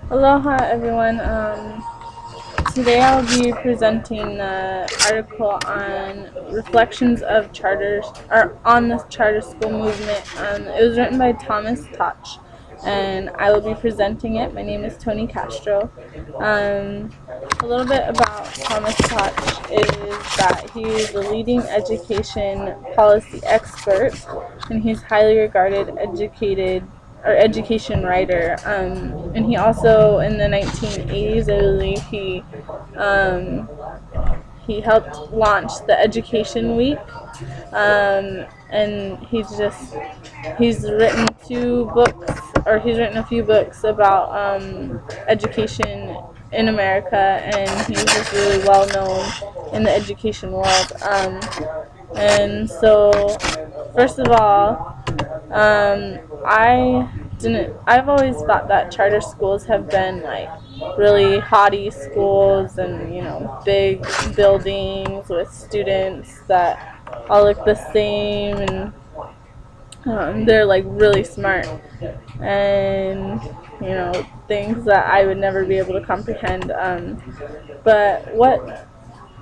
Aloha everyone. Today I'll be presenting the article on reflections of charters or on the charter school movement. It was written by Thomas Toch, and I will be presenting it. My name is Tony Castro. A little bit about Thomas Toch is that he is a leading education policy expert, and he's highly regarded education writer. And he also, in the 1980s, I believe, he helped launch the Education Week. And he's written he's written a few books about education in America, and he's just really well known in the education world. And so, first of all, I've always thought that charter schools have been like really haughty schools, and big buildings with students that all look the same, and they're like really smart, and things that I would never be able to comprehend. But what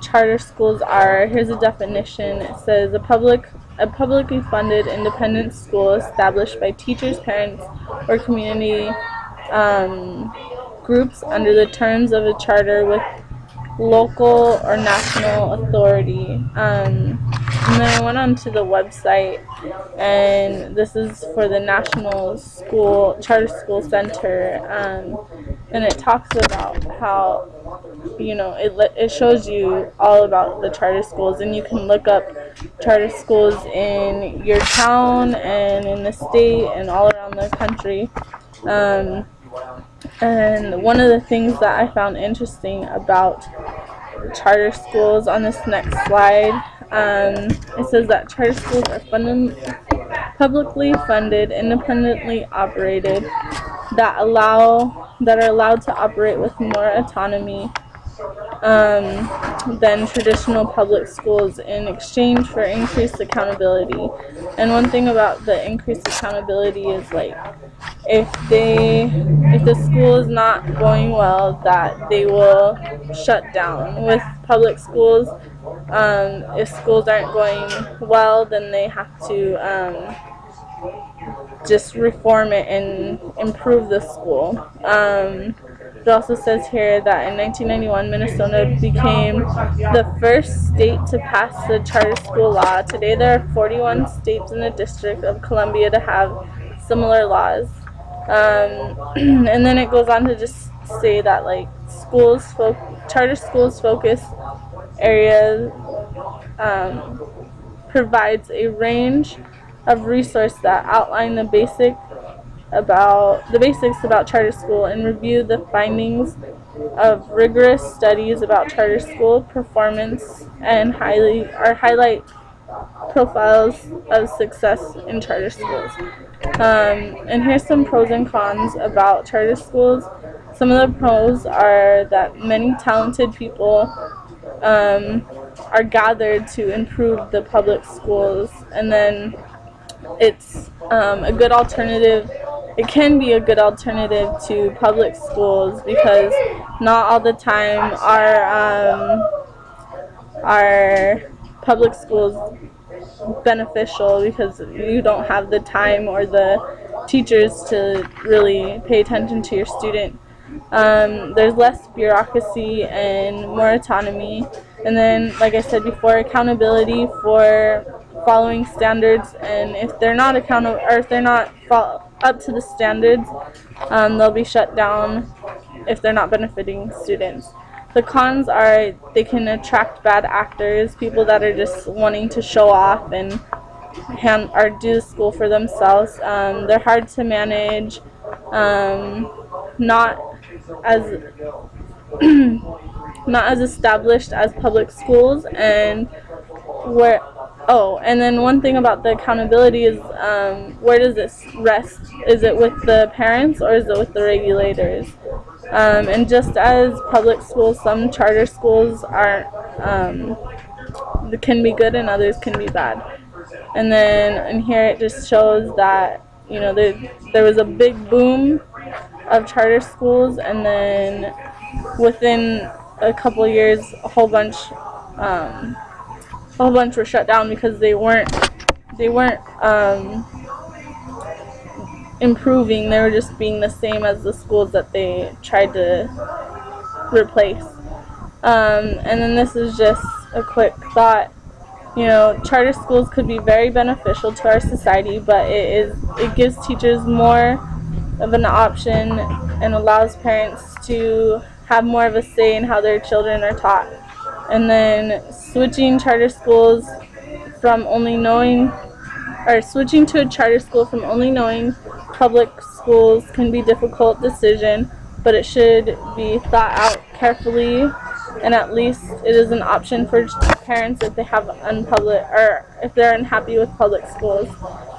charter schools are, here's a definition. It says a publicly funded independent school established by teachers, parents, or community groups under the terms of a charter with local or national authority. And then I went onto the website, and this is for the National Charter School Center, and it talks about how it shows you all about the charter schools, and you can look up charter schools in your town and in the state and all around the country. And one of the things that I found interesting about charter schools, on this next slide, it says that charter schools are publicly funded, independently operated, that are allowed to operate with more autonomy than traditional public schools in exchange for increased accountability. And one thing about the increased accountability is, like, if the school is not going well, that they will shut down. With public schools, if schools aren't going well, then they have to just reform it and improve the school. It also says here that in 1991, Minnesota became the first state to pass the charter school law. Today, there are 41 states in the District of Columbia to have similar laws. And then it goes on to just say that, like, charter schools focus areas provides a range of resources that outline the basics about charter school, and review the findings of rigorous studies about charter school performance, and highlight profiles of success in charter schools. And here's some pros and cons about charter schools. Some of the pros are that many talented people are gathered to improve the public schools, and then it's a good alternative. It can be a good alternative to public schools, because not all the time are public schools beneficial, because you don't have the time or the teachers to really pay attention to your student. There's less bureaucracy and more autonomy. And then, like I said before, accountability for following standards, and if they're not up to the standards, they'll be shut down if they're not benefiting students. The cons are they can attract bad actors, people that are just wanting to show off and do the school for themselves. They're hard to manage, not as not as established as public schools, and and then one thing about the accountability is, where does this rest? Is it with the parents, or is it with the regulators? And just as public schools, some charter schools can be good and others can be bad. And then in here it just shows that there was a big boom of charter schools, and then within a couple years, a whole bunch were shut down because they weren't improving. They were just being the same as the schools that they tried to replace. And then this is just a quick thought. You know, charter schools could be very beneficial to our society, but it gives teachers more of an option and allows parents to have more of a say in how their children are taught. And then switching to a charter school from only knowing public schools can be a difficult decision, but it should be thought out carefully, and at least it is an option for parents if they have if they're unhappy with public schools.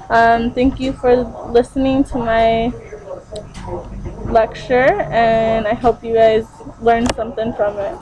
Thank you for listening to my lecture, and I hope you guys learned something from it.